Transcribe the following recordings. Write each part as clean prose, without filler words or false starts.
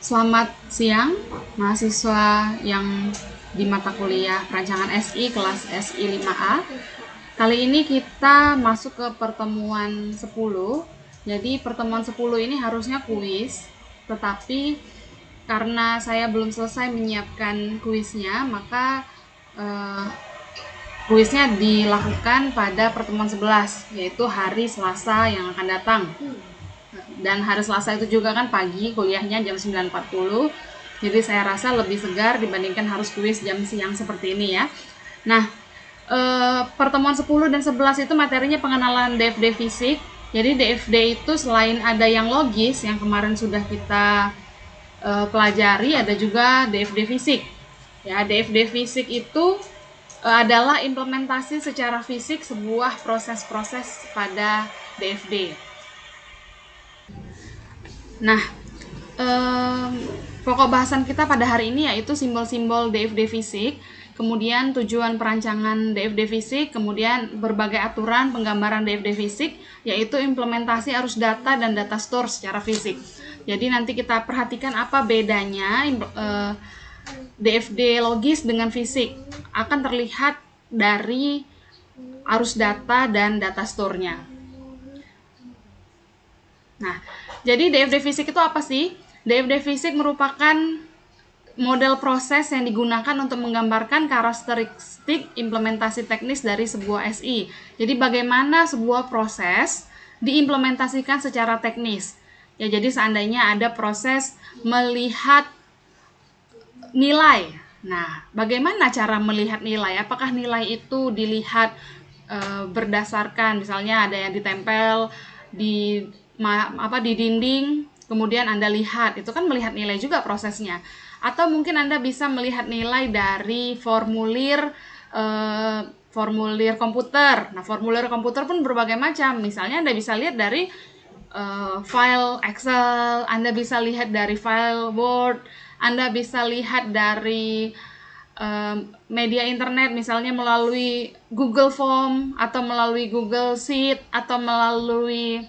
Selamat siang, mahasiswa yang di mata kuliah Perancangan SI kelas SI 5A. Kali ini kita masuk ke pertemuan 10. Jadi pertemuan 10 ini harusnya kuis, tetapi karena saya belum selesai menyiapkan kuisnya, maka eh, kuisnya dilakukan pada pertemuan 11, yaitu hari Selasa yang akan datang. Dan hari Selasa itu juga kan pagi, kuliahnya jam 9.40. Jadi saya rasa lebih segar dibandingkan harus kuis jam siang seperti ini ya. Nah, pertemuan 10 dan 11 itu materinya pengenalan DFD fisik. Jadi DFD itu selain ada yang logis yang kemarin sudah kita pelajari, ada juga DFD fisik. Ya, DFD fisik itu adalah implementasi secara fisik sebuah proses-proses pada DFD. Nah, pokok bahasan kita pada hari ini yaitu simbol-simbol DFD fisik, kemudian tujuan perancangan DFD fisik, kemudian berbagai aturan penggambaran DFD fisik, yaitu implementasi arus data dan data store secara fisik. Jadi nanti kita perhatikan apa bedanya DFD logis dengan fisik. Akan terlihat dari arus data dan data store-nya. Nah, jadi DFD fisik itu apa sih? DFD fisik merupakan model proses yang digunakan untuk menggambarkan karakteristik implementasi teknis dari sebuah SI. Jadi bagaimana sebuah proses diimplementasikan secara teknis. Ya, jadi seandainya ada proses melihat nilai. Nah, bagaimana cara melihat nilai? Apakah nilai itu dilihat berdasarkan misalnya ada yang ditempel di di dinding, kemudian Anda lihat, itu kan melihat nilai juga prosesnya. Atau mungkin Anda bisa melihat nilai dari formulir komputer. Nah, formulir komputer pun berbagai macam. Misalnya Anda bisa lihat dari file Excel, Anda bisa lihat dari file Word, Anda bisa lihat dari media internet, misalnya melalui Google Form, atau melalui Google Sheet, atau melalui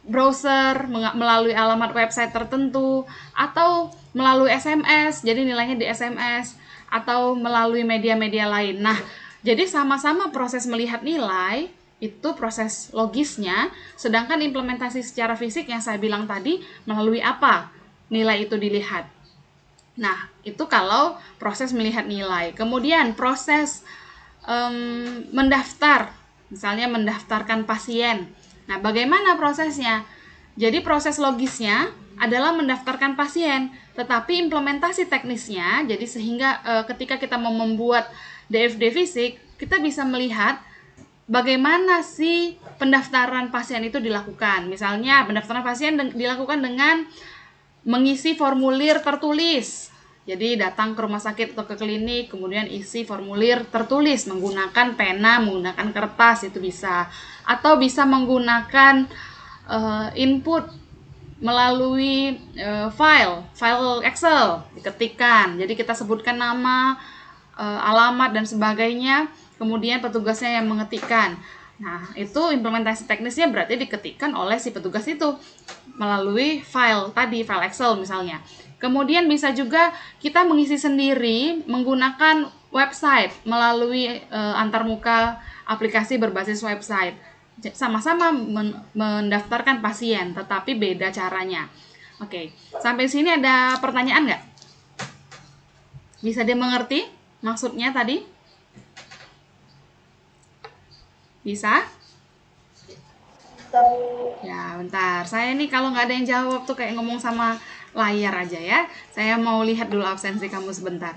browser, melalui alamat website tertentu, atau melalui SMS, jadi nilainya di SMS, atau melalui media-media lain. Nah, jadi sama-sama proses melihat nilai, itu proses logisnya, sedangkan implementasi secara fisik yang saya bilang tadi, melalui apa nilai itu dilihat. Nah, itu kalau proses melihat nilai. Kemudian proses mendaftar, misalnya mendaftarkan pasien. Nah, bagaimana prosesnya? Jadi proses logisnya adalah mendaftarkan pasien, tetapi implementasi teknisnya, jadi sehingga ketika kita mau membuat DFD fisik, kita bisa melihat bagaimana sih pendaftaran pasien itu dilakukan. Misalnya pendaftaran pasien dilakukan dengan mengisi formulir tertulis. Jadi datang ke rumah sakit atau ke klinik, kemudian isi formulir tertulis menggunakan pena, menggunakan kertas, itu bisa. Atau bisa menggunakan input melalui file Excel, diketikkan. Jadi kita sebutkan nama, alamat dan sebagainya, kemudian petugasnya yang mengetikkan. Nah, itu implementasi teknisnya berarti diketikkan oleh si petugas itu melalui file tadi, file Excel misalnya. Kemudian bisa juga kita mengisi sendiri menggunakan website melalui antarmuka aplikasi berbasis website. Sama-sama mendaftarkan pasien, tetapi beda caranya. Oke, sampai sini ada pertanyaan nggak? Bisa dimengerti maksudnya tadi? Bisa? Ya, bentar. Saya nih kalau nggak ada yang jawab tuh kayak ngomong sama layar aja ya. Saya mau lihat dulu absensi kamu sebentar.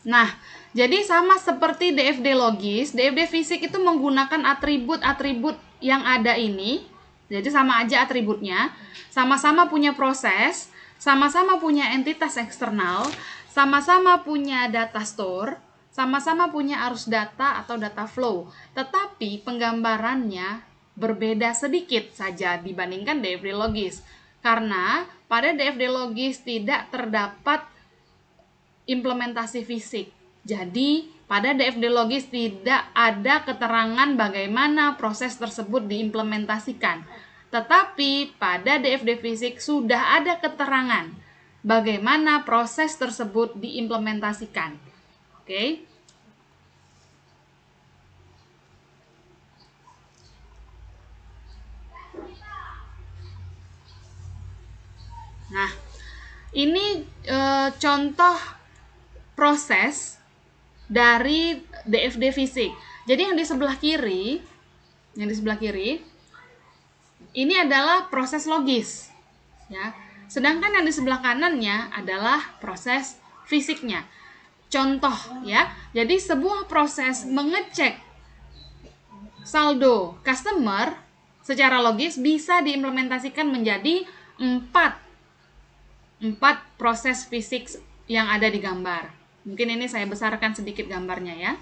Nah, jadi sama seperti DFD logis, DFD fisik itu menggunakan atribut-atribut yang ada ini. Jadi sama aja atributnya, sama-sama punya proses, sama-sama punya entitas eksternal, sama-sama punya data store, sama-sama punya arus data atau data flow. Tetapi penggambarannya berbeda sedikit saja dibandingkan DFD logis. Karena pada DFD logis tidak terdapat implementasi fisik. Jadi, pada DFD logis tidak ada keterangan bagaimana proses tersebut diimplementasikan. Tetapi pada DFD fisik sudah ada keterangan bagaimana proses tersebut diimplementasikan. Oke. Nah, ini contoh proses dari DFD fisik. Jadi yang di sebelah kiri ini adalah proses logis, ya. Sedangkan yang di sebelah kanannya adalah proses fisiknya. Contoh, ya. Jadi sebuah proses mengecek saldo customer secara logis bisa diimplementasikan menjadi empat proses fisik yang ada di gambar. Mungkin ini saya besarkan sedikit gambarnya ya.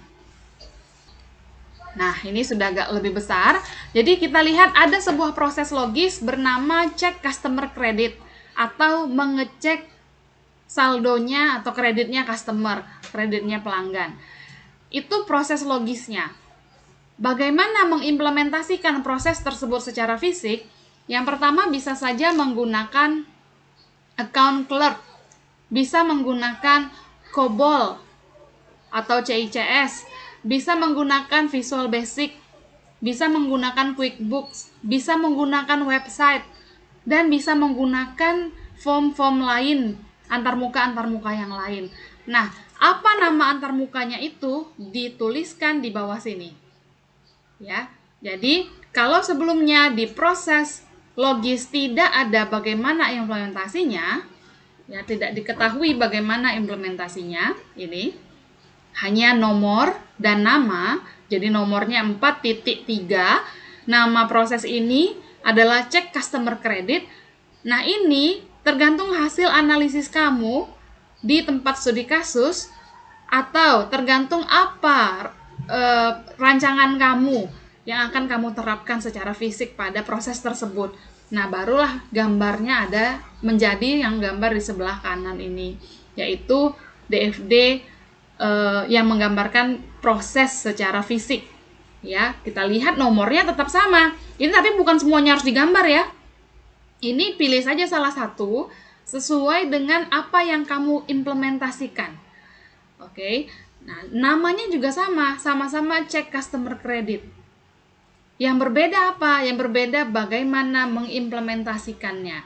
Nah, ini sudah agak lebih besar. Jadi kita lihat ada sebuah proses logis bernama cek customer credit atau mengecek saldonya atau kreditnya customer, kreditnya pelanggan. Itu proses logisnya. Bagaimana mengimplementasikan proses tersebut secara fisik? Yang pertama bisa saja menggunakan account clerk, bisa menggunakan COBOL atau CICS, bisa menggunakan Visual Basic, bisa menggunakan QuickBooks, bisa menggunakan website, dan bisa menggunakan form-form lain, antarmuka yang lain. Nah, apa nama antarmukanya itu dituliskan di bawah sini. Ya, jadi kalau sebelumnya di proses logis tidak ada bagaimana implementasinya, ya tidak diketahui bagaimana implementasinya, ini hanya nomor dan nama, jadi nomornya 4.3, nama proses ini adalah cek customer credit. Nah, ini tergantung hasil analisis kamu di tempat studi kasus atau tergantung apa rancangan kamu yang akan kamu terapkan secara fisik pada proses tersebut. Nah, barulah gambarnya ada menjadi yang gambar di sebelah kanan ini, yaitu DFD yang menggambarkan proses secara fisik. Ya, kita lihat nomornya tetap sama. Ini tapi bukan semuanya harus digambar ya. Ini pilih saja salah satu sesuai dengan apa yang kamu implementasikan. Oke. Nah, namanya juga sama-sama cek customer credit. Yang berbeda apa? Yang berbeda bagaimana mengimplementasikannya.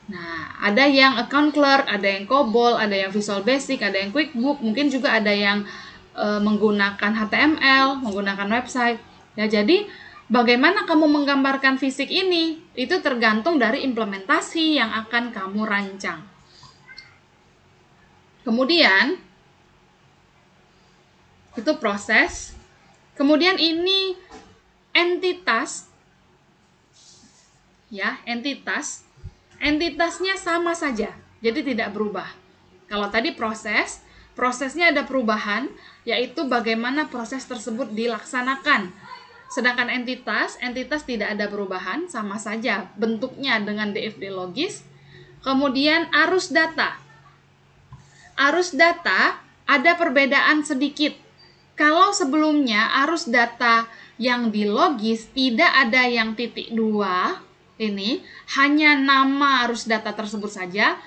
Nah, ada yang account clerk, ada yang COBOL, ada yang Visual Basic, ada yang QuickBook, mungkin juga ada yang menggunakan HTML, menggunakan website. Ya, jadi bagaimana kamu menggambarkan fisik ini itu tergantung dari implementasi yang akan kamu rancang. Kemudian itu proses. Kemudian ini entitas. Ya, entitas. Entitasnya sama saja, jadi tidak berubah. Kalau tadi prosesnya ada perubahan, yaitu bagaimana proses tersebut dilaksanakan. Sedangkan entitas tidak ada perubahan, sama saja bentuknya dengan DFD logis. Kemudian arus data. Arus data ada perbedaan sedikit. Kalau sebelumnya arus data yang di logis tidak ada yang titik 2, ini hanya nama arus data tersebut saja.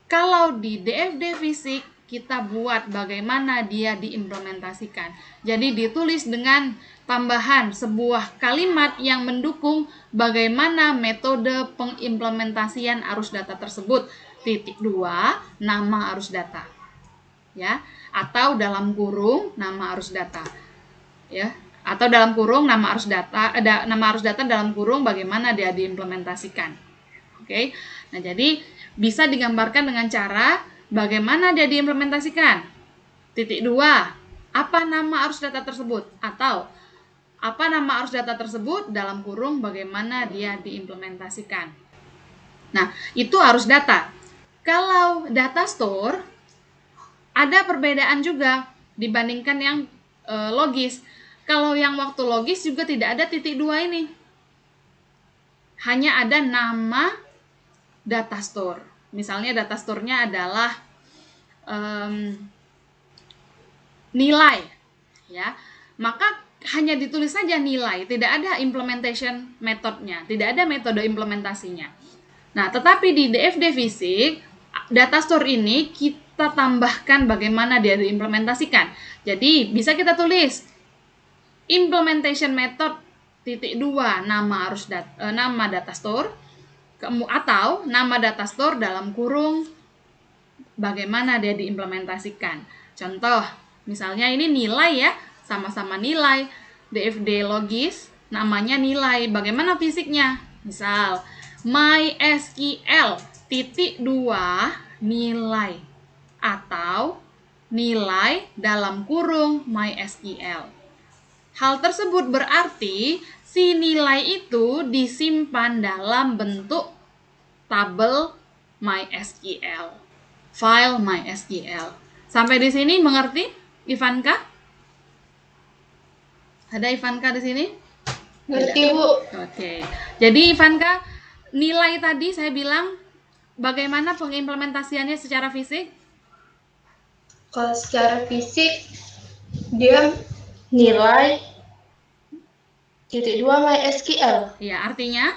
Kalau di DFD fisik kita buat bagaimana dia diimplementasikan. Jadi ditulis dengan tambahan sebuah kalimat yang mendukung bagaimana metode pengimplementasian arus data tersebut. Titik 2, nama arus data. Ya, atau dalam kurung nama arus data. Ya, atau dalam kurung nama arus data dalam kurung bagaimana dia diimplementasikan. Oke. Nah, jadi bisa digambarkan dengan cara bagaimana dia diimplementasikan. Titik 2, apa nama arus data tersebut, atau apa nama arus data tersebut dalam kurung bagaimana dia diimplementasikan. Nah, itu arus data. Kalau data store ada perbedaan juga dibandingkan yang logis. Kalau yang waktu logis juga tidak ada titik 2 ini. Hanya ada nama data store. Misalnya data store-nya adalah nilai. Ya. Maka hanya ditulis saja nilai, tidak ada implementation methodnya, tidak ada metode implementasinya. Nah, tetapi di DFD Fisik, data store ini kita tambahkan bagaimana dia diimplementasikan. Jadi, bisa kita tulis implementation method titik 2 nama data store atau nama data store dalam kurung bagaimana dia diimplementasikan. Contoh, misalnya ini nilai ya, sama-sama nilai, DFD logis, namanya nilai. Bagaimana fisiknya? Misal, MySQL titik 2 nilai atau nilai dalam kurung MySQL. Hal tersebut berarti si nilai itu disimpan dalam bentuk tabel MySQL, file MySQL. Sampai di sini mengerti, Ivanka? Ada Ivanka di sini? Ngerti, Bu. Oke. Jadi Ivanka, nilai tadi saya bilang bagaimana pengimplementasiannya secara fisik? Kalau secara fisik dia nilai titik 2 MySQL. Ya, artinya?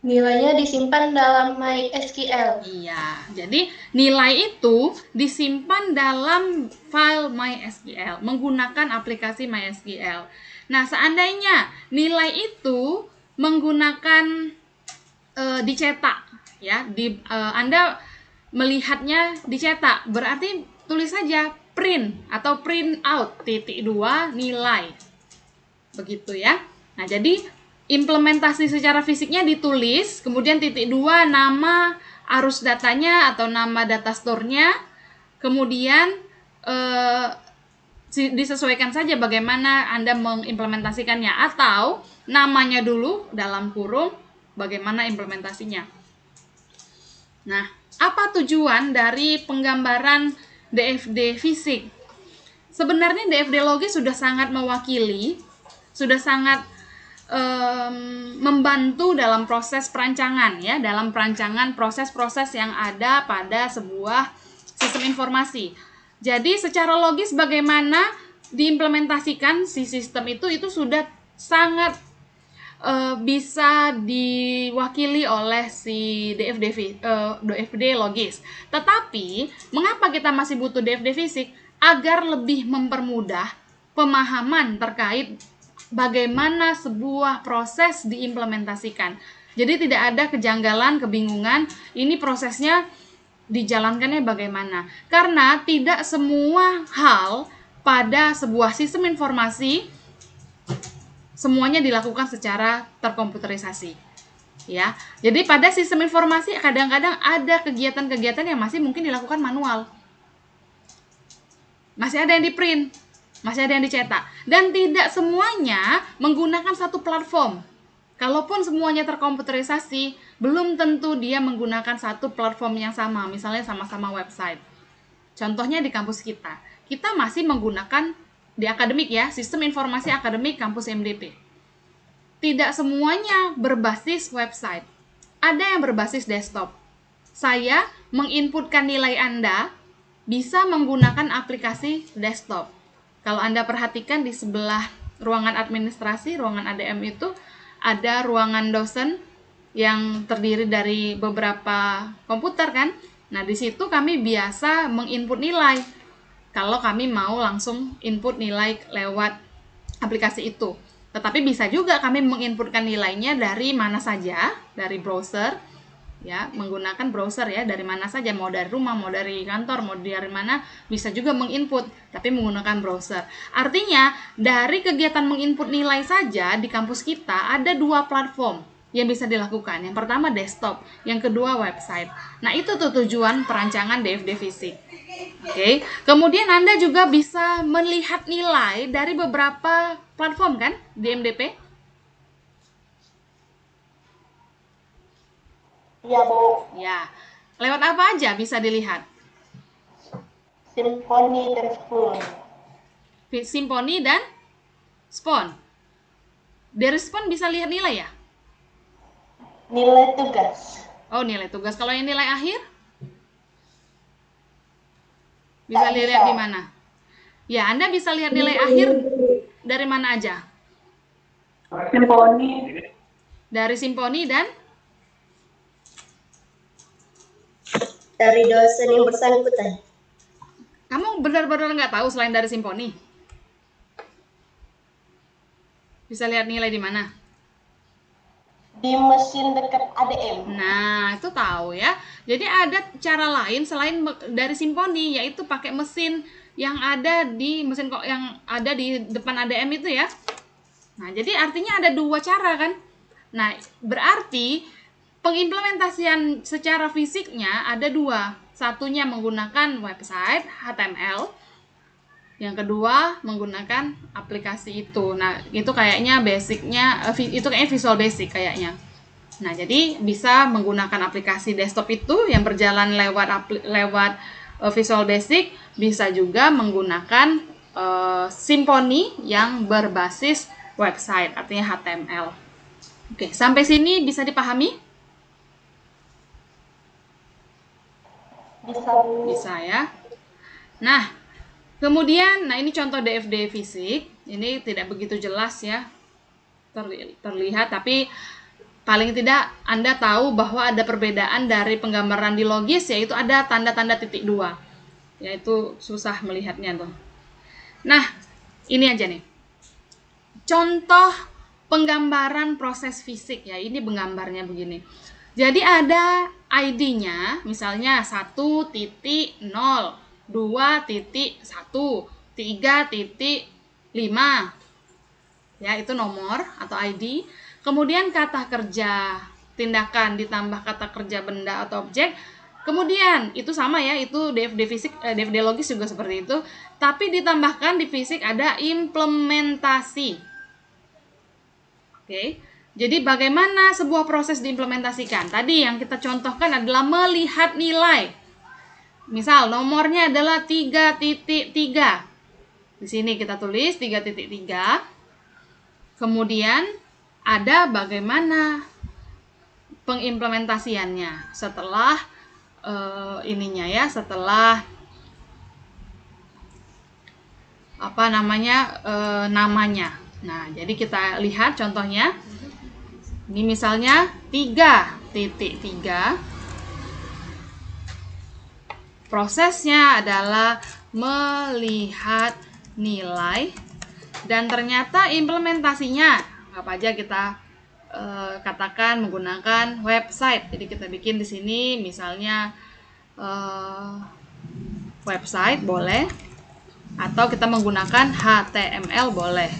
Nilainya disimpan dalam MySQL. Iya, jadi nilai itu disimpan dalam file MySQL menggunakan aplikasi MySQL. Nah, seandainya nilai itu menggunakan dicetak, ya, Anda melihatnya dicetak, berarti tulis saja print atau print out titik 2 nilai, begitu ya. Nah, jadi implementasi secara fisiknya ditulis, kemudian titik 2 nama arus datanya atau nama data store-nya, kemudian disesuaikan saja bagaimana Anda mengimplementasikannya, atau namanya dulu dalam kurung bagaimana implementasinya. Nah, apa tujuan dari penggambaran DFD fisik? Sebenarnya DFD logis sudah sangat mewakili, sudah sangat membantu dalam proses perancangan ya, dalam perancangan proses-proses yang ada pada sebuah sistem informasi. Jadi secara logis bagaimana diimplementasikan si sistem itu sudah sangat bisa diwakili oleh si DFD logis. Tetapi mengapa kita masih butuh DFD fisik? Agar lebih mempermudah pemahaman terkait bagaimana sebuah proses diimplementasikan. Jadi tidak ada kejanggalan, kebingungan, ini prosesnya dijalankannya bagaimana. Karena tidak semua hal pada sebuah sistem informasi semuanya dilakukan secara terkomputerisasi. Ya. Jadi pada sistem informasi kadang-kadang ada kegiatan-kegiatan yang masih mungkin dilakukan manual. Masih ada yang di print, masih ada yang dicetak, dan tidak semuanya menggunakan satu platform. Kalaupun semuanya terkomputerisasi, belum tentu dia menggunakan satu platform yang sama, misalnya sama-sama website. Contohnya di kampus kita masih menggunakan di akademik ya, sistem informasi akademik kampus MDP. Tidak semuanya berbasis website, ada yang berbasis desktop. Saya menginputkan nilai Anda bisa menggunakan aplikasi desktop. Kalau Anda perhatikan di sebelah ruangan administrasi, ruangan ADM itu ada ruangan dosen yang terdiri dari beberapa komputer kan. Nah, di situ kami biasa menginput nilai. Kalau kami mau langsung input nilai lewat aplikasi itu. Tetapi bisa juga kami menginputkan nilainya dari mana saja, dari browser, ya, menggunakan browser ya, dari mana saja, mau dari rumah, mau dari kantor, mau dari mana, bisa juga menginput, tapi menggunakan browser. Artinya, dari kegiatan menginput nilai saja di kampus kita ada dua platform yang bisa dilakukan. Yang pertama desktop, yang kedua website. Nah, itu tuh tujuan perancangan DFD fisik. Oke. Kemudian Anda juga bisa melihat nilai dari beberapa platform kan di MDP? Iya, Bu. Ya. Lewat apa aja bisa dilihat? Symfony dan Spoon. Symfony dan Spoon. Dari Spoon bisa lihat nilai ya? Nilai tugas. Oh, nilai tugas. Kalau yang nilai akhir? Bisa Tak lihat bisa. di mana? Ya, Anda bisa lihat nilai akhir dari mana aja? Simponi. Dari Simponi dan Dari dosen yang bersangkutan. kamu benar-benar nggak tahu selain dari Simponi? Bisa lihat nilai di mana? Di mesin dekat ADM. Nah, itu tahu ya. Jadi ada cara lain selain dari Simponi, yaitu pakai mesin yang ada di yang ada di depan ADM itu ya. Nah, jadi artinya ada dua cara kan? Nah, berarti pengimplementasian secara fisiknya ada dua. Satunya menggunakan website HTML, yang kedua menggunakan aplikasi itu. Nah, itu kayaknya basicnya, itu kayaknya Visual Basic kayaknya. Nah, jadi bisa menggunakan aplikasi desktop itu yang berjalan lewat Visual Basic, bisa juga menggunakan Symfony yang berbasis website, artinya HTML. Oke, sampai sini bisa dipahami? Bisa ya. Nah, kemudian, ini contoh DFD fisik. Ini tidak begitu jelas ya terlihat, tapi paling tidak Anda tahu bahwa ada perbedaan dari penggambaran di logis, yaitu ada tanda-tanda titik dua. Yaitu susah melihatnya tuh. Nah, ini aja nih. Contoh penggambaran proses fisik ya. Ini penggambarnya begini. Jadi ada ID-nya, misalnya 1.0, 2.1, 3.5. Ya, itu nomor atau ID. Kemudian kata kerja, tindakan ditambah kata kerja benda atau objek. Kemudian itu sama ya, itu DFD fisik, DFD logis juga seperti itu. Tapi ditambahkan di fisik ada implementasi. Oke. Jadi bagaimana sebuah proses diimplementasikan? Tadi yang kita contohkan adalah melihat nilai. Misal nomornya adalah 3.3. Di sini kita tulis 3.3. Kemudian ada bagaimana pengimplementasiannya setelah namanya. Nah, jadi kita lihat contohnya. Ini misalnya 3.3. Prosesnya adalah melihat nilai, dan ternyata implementasinya apa aja kita katakan menggunakan website. Jadi kita bikin di sini misalnya website boleh, atau kita menggunakan HTML boleh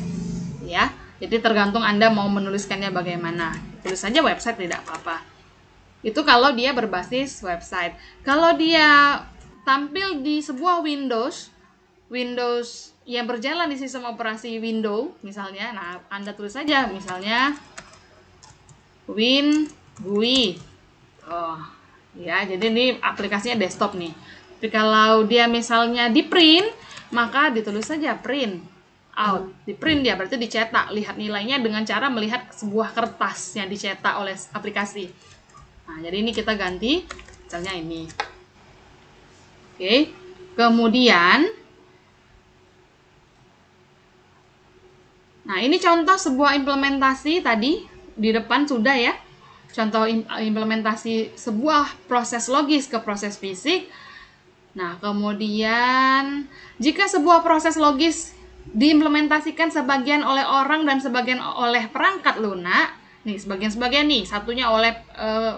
ya. Jadi tergantung Anda mau menuliskannya bagaimana. Tulis saja website, tidak apa-apa. Itu kalau dia berbasis website. Kalau dia tampil di sebuah Windows yang berjalan di sistem operasi Windows misalnya, nah Anda tulis saja misalnya WinGUI. Oh, ya, jadi ini aplikasinya desktop nih. Tapi kalau dia misalnya di print, maka ditulis saja print out. Di print dia berarti dicetak. Lihat nilainya dengan cara melihat sebuah kertas yang dicetak oleh aplikasi. Nah, jadi ini kita ganti misalnya ini. Oke. Kemudian nah, ini contoh sebuah implementasi tadi di depan sudah ya. Contoh implementasi sebuah proses logis ke proses fisik. Nah, kemudian jika sebuah proses logis diimplementasikan sebagian oleh orang dan sebagian oleh perangkat lunak, nih sebagian nih, satunya oleh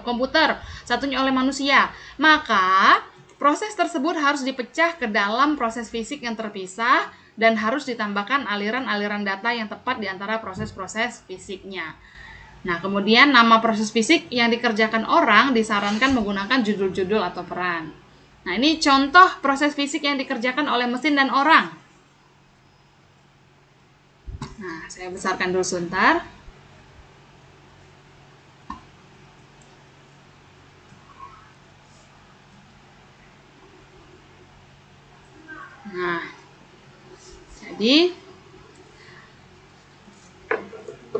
komputer, satunya oleh manusia, maka proses tersebut harus dipecah ke dalam proses fisik yang terpisah dan harus ditambahkan aliran-aliran data yang tepat di antara proses-proses fisiknya. Nah, kemudian nama proses fisik yang dikerjakan orang disarankan menggunakan judul-judul atau peran. Nah, ini contoh proses fisik yang dikerjakan oleh mesin dan orang. Nah, saya besarkan dulu sebentar. Nah, jadi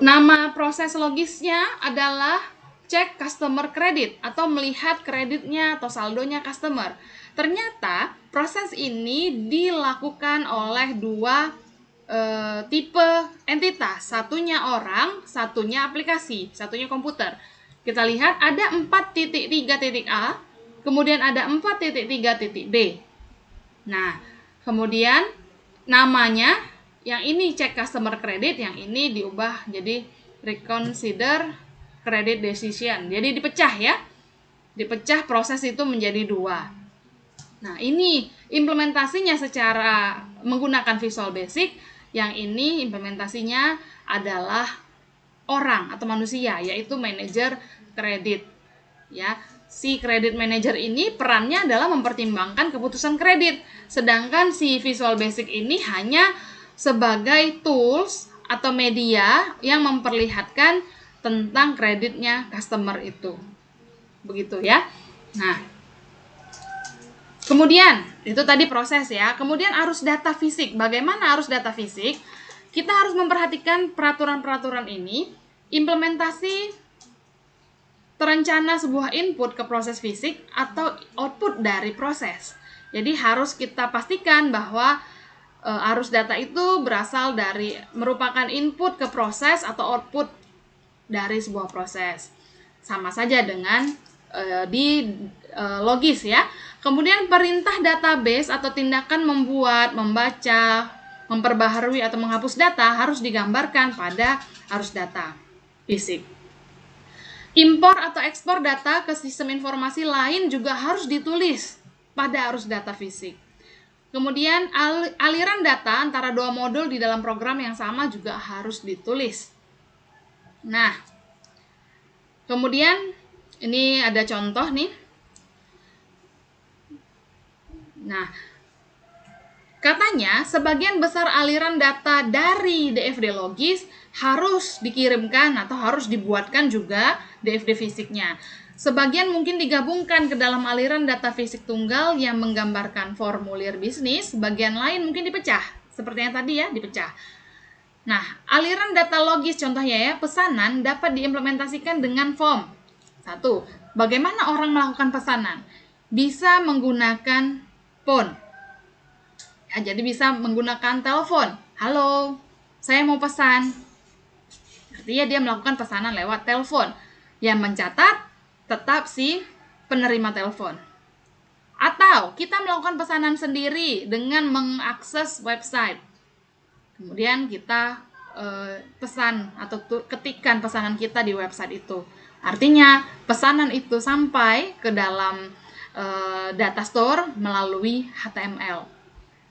nama proses logisnya adalah cek customer credit atau melihat kreditnya atau saldonya customer. Ternyata proses ini dilakukan oleh dua tipe entitas, satunya orang, satunya aplikasi, satunya komputer. Kita lihat ada 4.3.a, kemudian ada 4.3.b. Nah, kemudian namanya yang ini cek customer credit, yang ini diubah jadi reconsider credit decision. Jadi dipecah ya. Dipecah proses itu menjadi 2. Nah, ini implementasinya secara menggunakan Visual Basic. Yang ini implementasinya adalah orang atau manusia, yaitu manajer kredit. Ya, si credit manager ini perannya adalah mempertimbangkan keputusan kredit. Sedangkan si Visual Basic ini hanya sebagai tools atau media yang memperlihatkan tentang kreditnya customer itu. Begitu ya. Nah, kemudian, itu tadi proses ya. Kemudian arus data fisik. Bagaimana arus data fisik? Kita harus memperhatikan peraturan-peraturan ini. Implementasi terencana sebuah input ke proses fisik atau output dari proses. Jadi harus kita pastikan bahwa arus data itu berasal dari merupakan input ke proses atau output dari sebuah proses. Sama saja dengan di logis ya. Kemudian perintah database atau tindakan membuat, membaca, memperbaharui atau menghapus data harus digambarkan pada arus data fisik. Impor atau ekspor data ke sistem informasi lain juga harus ditulis pada arus data fisik. Kemudian aliran data antara 2 modul di dalam program yang sama juga harus ditulis. Nah, kemudian ini ada contoh nih. Nah, katanya sebagian besar aliran data dari DFD logis harus dikirimkan atau harus dibuatkan juga DFD fisiknya. Sebagian mungkin digabungkan ke dalam aliran data fisik tunggal yang menggambarkan formulir bisnis, sebagian lain mungkin dipecah, seperti yang tadi ya, dipecah. Nah, aliran data logis contohnya ya, pesanan dapat diimplementasikan dengan form. 1. Bagaimana orang melakukan pesanan? Bisa menggunakan phone. Ya, jadi bisa menggunakan telepon. Halo, saya mau pesan. Artinya dia melakukan pesanan lewat telepon. Yang mencatat tetap si penerima telepon. Atau kita melakukan pesanan sendiri dengan mengakses website. Kemudian kita pesan atau ketikkan pesanan kita di website itu. Artinya pesanan itu sampai ke dalam data store melalui HTML.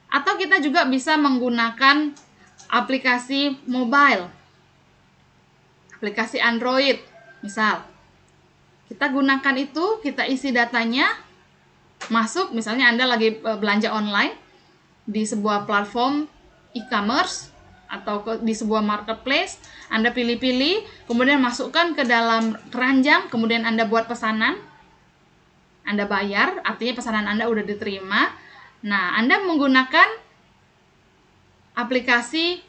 Atau kita juga bisa menggunakan aplikasi mobile, aplikasi Android misal. Kita gunakan itu, kita isi datanya, masuk, misalnya Anda lagi belanja online di sebuah platform e-commerce atau di sebuah marketplace, Anda pilih-pilih, kemudian masukkan ke dalam keranjang, kemudian Anda buat pesanan, Anda bayar, artinya pesanan Anda udah diterima. Nah, Anda menggunakan aplikasi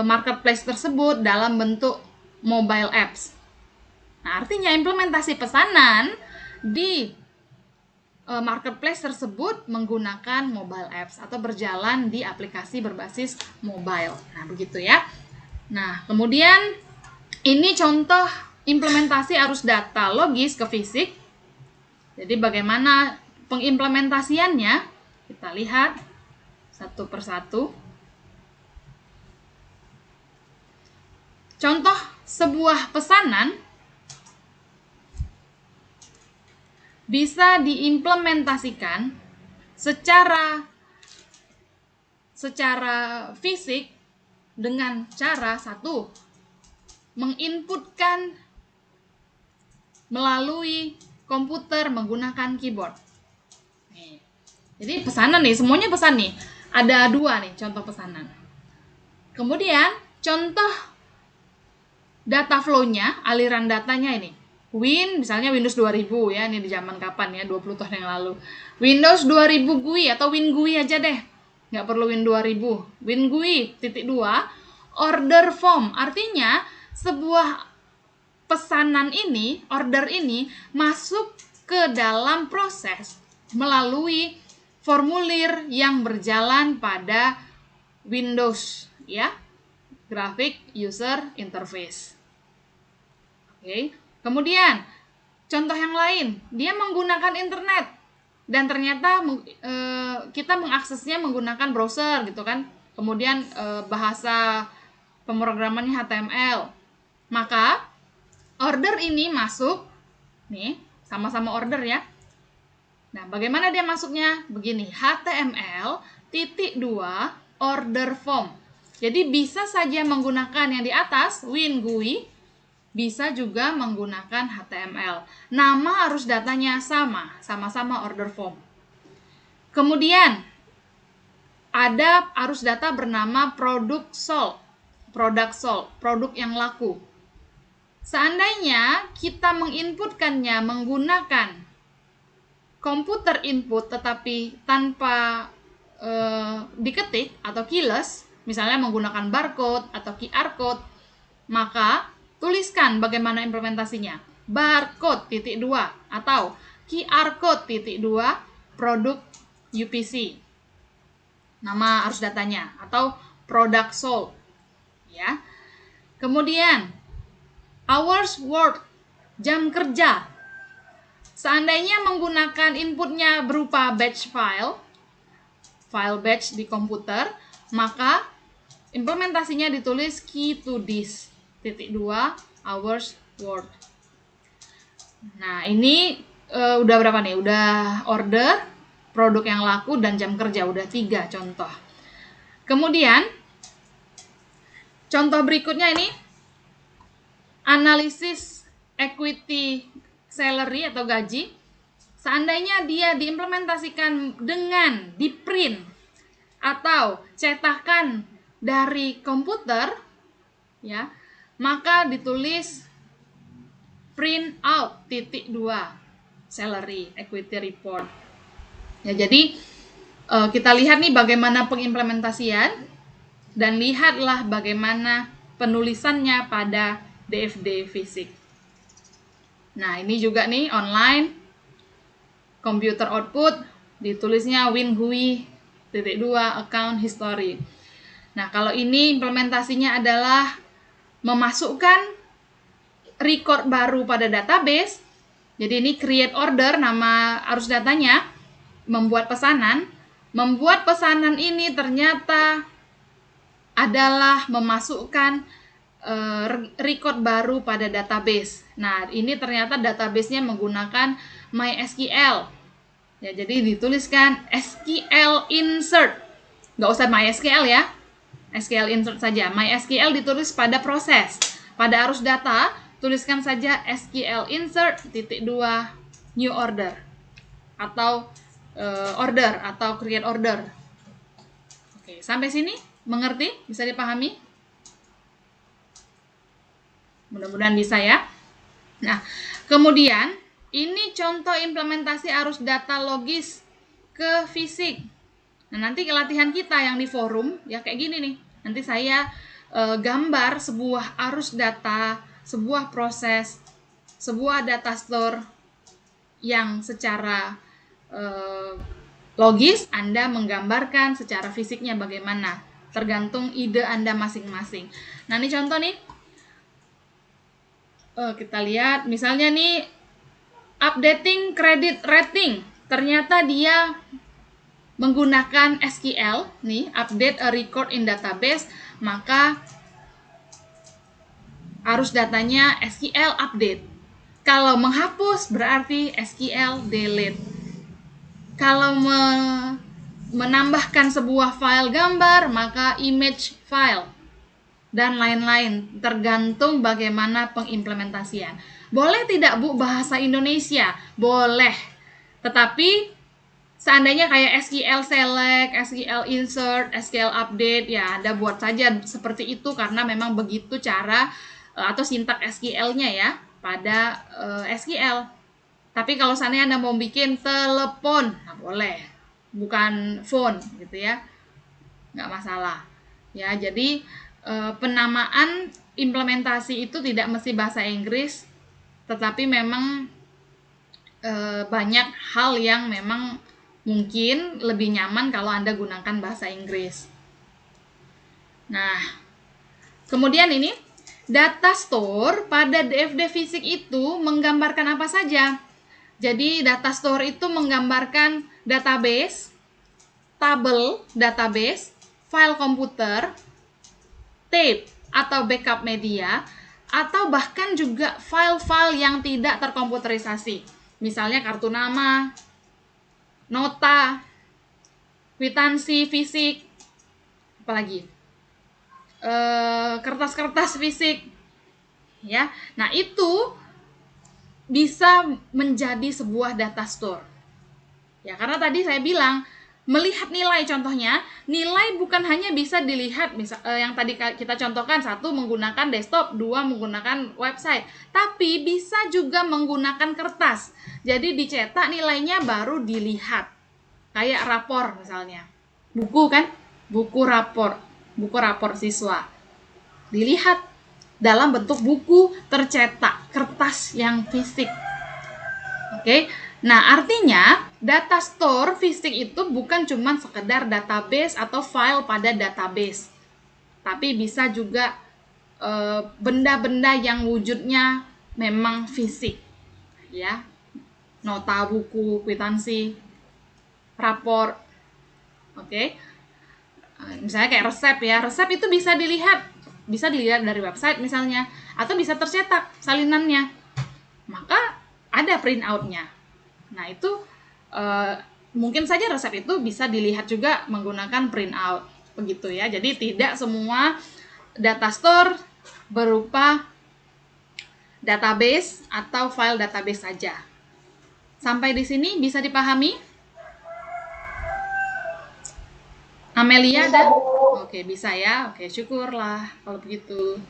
marketplace tersebut dalam bentuk mobile apps. Nah, artinya implementasi pesanan di marketplace tersebut menggunakan mobile apps atau berjalan di aplikasi berbasis mobile. Nah, begitu ya. Nah, kemudian ini contoh implementasi arus data logis ke fisik. Jadi bagaimana pengimplementasiannya? Kita lihat satu persatu. Contoh sebuah pesanan bisa diimplementasikan secara fisik dengan cara 1, menginputkan melalui komputer menggunakan keyboard. Nih. Jadi pesanan nih, semuanya pesan nih. Ada 2 nih contoh pesanan. Kemudian contoh data flow-nya, aliran datanya ini. misalnya Windows 2000 ya, ini di zaman kapan ya, 20 tahun yang lalu. Windows 2000 GUI atau WinGUI aja deh. Nggak perlu Win 2000. WinGUI _2 order form. Artinya sebuah pesanan ini, order ini masuk ke dalam proses melalui formulir yang berjalan pada Windows, ya, Graphic User Interface. Oke. Kemudian contoh yang lain, dia menggunakan internet dan ternyata kita mengaksesnya menggunakan browser gitu kan. Kemudian bahasa pemrogramannya HTML. Maka order ini masuk nih, sama-sama order ya. Nah, bagaimana dia masuknya? Begini, HTML (2) order form. Jadi bisa saja menggunakan yang di atas Win GUI, bisa juga menggunakan HTML. Nama arus datanya sama-sama order form. Kemudian ada arus data bernama product sold, produk yang laku. Seandainya kita menginputkannya menggunakan komputer input tetapi tanpa diketik atau keyless, misalnya menggunakan barcode atau QR code, maka tuliskan bagaimana implementasinya. Barcode (2) atau QR code (2) produk UPC. Nama arus datanya atau product sold, ya. Kemudian hours worked, jam kerja. Seandainya menggunakan inputnya berupa batch file batch di komputer, maka implementasinya ditulis key to this (2) hours worked. Nah, ini udah berapa nih? Udah order, produk yang laku, dan jam kerja. Udah 3 contoh. Kemudian contoh berikutnya ini analisis equity salary atau gaji. Seandainya dia diimplementasikan dengan di print atau cetakan dari komputer, ya, maka ditulis print out (2) salary equity report. Ya, jadi kita lihat nih bagaimana pengimplementasian dan lihatlah bagaimana penulisannya pada DFD fisik. Nah, ini juga nih online computer output, ditulisnya Win GUI (2) account history. Nah, kalau ini implementasinya adalah memasukkan record baru pada database. Jadi ini create order, nama arus datanya, membuat pesanan. Membuat pesanan ini ternyata adalah memasukkan record baru pada database. Nah, ini ternyata databasenya menggunakan MySQL. Ya, jadi dituliskan SQL insert. Nggak usah MySQL ya. SQL insert saja. MySQL ditulis pada proses. Pada arus data, tuliskan saja SQL insert (2) new order atau order atau create order. Oke, sampai sini mengerti? Bisa dipahami? Mudah-mudahan bisa ya. Nah, kemudian ini contoh implementasi arus data logis ke fisik. Nah, nanti latihan kita yang di forum ya kayak gini nih. Nanti saya gambar sebuah arus data, sebuah proses, sebuah data store yang secara logis, Anda menggambarkan secara fisiknya bagaimana, tergantung ide Anda masing-masing. Nah, ini contoh nih. Kita lihat misalnya nih updating credit rating. Ternyata dia menggunakan SQL nih, update a record in database, maka arus datanya SQL update. Kalau menghapus berarti SQL delete. Kalau menambahkan sebuah file gambar, maka image file, dan lain-lain, tergantung bagaimana pengimplementasian. Boleh tidak, Bu, bahasa Indonesia? Boleh. Tetapi seandainya kayak SQL select, SQL insert, SQL update, ya Anda buat saja seperti itu karena memang begitu cara atau sintak SQL-nya ya pada SQL. Tapi kalau seandainya Anda mau bikin telepon, nah boleh. Bukan phone gitu ya. Nggak masalah. Ya, jadi penamaan implementasi itu tidak mesti bahasa Inggris, tetapi memang banyak hal yang memang mungkin lebih nyaman kalau Anda gunakan bahasa Inggris. Nah, kemudian ini data store pada DFD fisik itu menggambarkan apa saja? Jadi data store itu menggambarkan database, tabel database, file komputer, tape atau backup media, atau bahkan juga file-file yang tidak terkomputerisasi. Misalnya kartu nama, nota, kwitansi fisik, apalagi kertas-kertas fisik, ya. Nah, itu bisa menjadi sebuah data store. Ya, karena tadi saya bilang melihat nilai, contohnya nilai bukan hanya bisa dilihat yang tadi kita contohkan, satu menggunakan desktop, dua menggunakan website, tapi bisa juga menggunakan kertas. Jadi dicetak nilainya baru dilihat. Kayak rapor misalnya. Buku kan? Buku rapor siswa. Dilihat dalam bentuk buku tercetak, kertas yang fisik. Oke. Nah, artinya data store fisik itu bukan cuma sekedar database atau file pada database. Tapi bisa juga benda-benda yang wujudnya memang fisik. Ya. Nota, buku, kwitansi, rapor. Oke. Misalnya kayak resep ya. Resep itu bisa dilihat dari website misalnya, atau bisa tercetak salinannya. Maka ada print out-nya. Nah, itu mungkin saja resep itu bisa dilihat juga menggunakan print out, begitu ya. Jadi tidak semua data store berupa database atau file database saja. Sampai di sini bisa dipahami? Amelia Bisa, ada? Bu. Oke, bisa ya. Oke, syukurlah kalau begitu.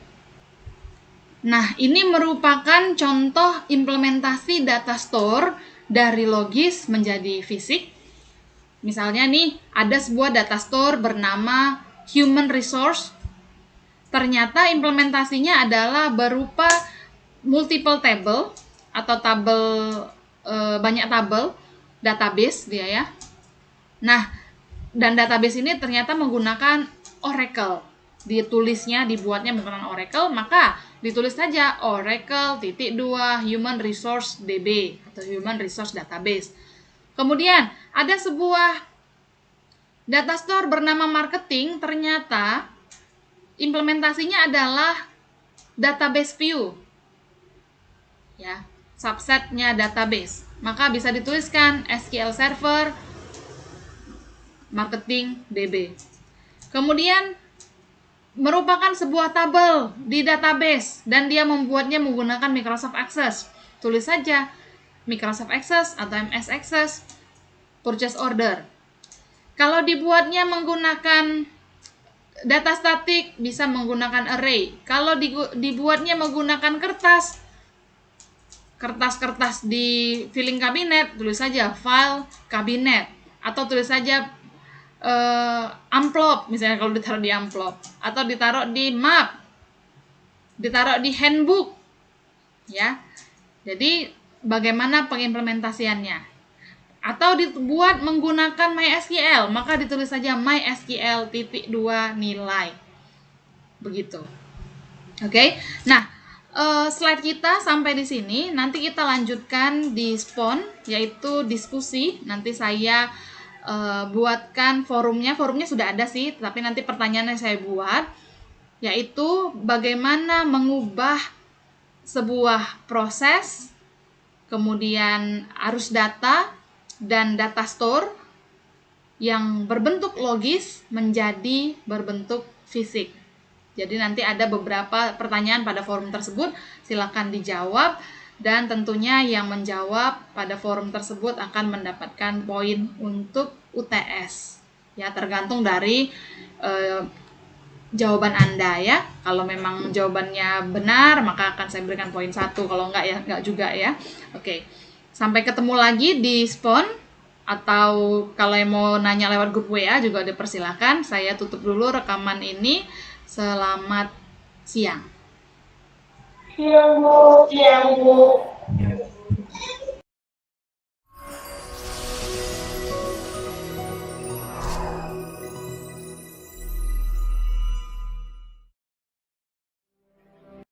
Nah, ini merupakan contoh implementasi data store dari logis menjadi fisik. Misalnya nih, ada sebuah data store bernama human resource. Ternyata implementasinya adalah berupa multiple table atau banyak tabel, database dia ya. Nah, dan database ini ternyata menggunakan Oracle. Dibuatnya menggunakan Oracle, maka ditulis saja Oracle _2 Human Resource DB atau Human Resource Database. Kemudian ada sebuah data store bernama marketing, ternyata implementasinya adalah database view. Ya, subsetnya database. Maka bisa dituliskan SQL Server marketing DB. Kemudian merupakan sebuah tabel di database dan dia membuatnya menggunakan Microsoft Access. Tulis saja Microsoft Access atau MS Access purchase order. Kalau dibuatnya menggunakan data statik bisa menggunakan array. Kalau dibuatnya menggunakan kertas di filing cabinet, tulis saja file cabinet, atau tulis saja amplop, misalnya kalau ditaruh di amplop, atau ditaruh di map, ditaruh di handbook, ya. Jadi bagaimana pengimplementasiannya? Atau dibuat menggunakan MySQL, maka ditulis saja MySQL _2 nilai, begitu. Oke. Nah, slide kita sampai di sini. Nanti kita lanjutkan di SPON, yaitu diskusi. Nanti saya buatkan forumnya sudah ada sih, tapi nanti pertanyaannya saya buat, yaitu bagaimana mengubah sebuah proses, kemudian arus data dan data store yang berbentuk logis menjadi berbentuk fisik. Jadi nanti ada beberapa pertanyaan pada forum tersebut, silakan dijawab. Dan tentunya yang menjawab pada forum tersebut akan mendapatkan poin untuk UTS. Ya, tergantung dari jawaban Anda ya. Kalau memang jawabannya benar, maka akan saya berikan poin 1. Kalau enggak ya, enggak juga ya. Oke. Sampai ketemu lagi di SPON, atau kalau yang mau nanya lewat grup WA juga dipersilakan. Saya tutup dulu rekaman ini. Selamat siang. Siang, Bu.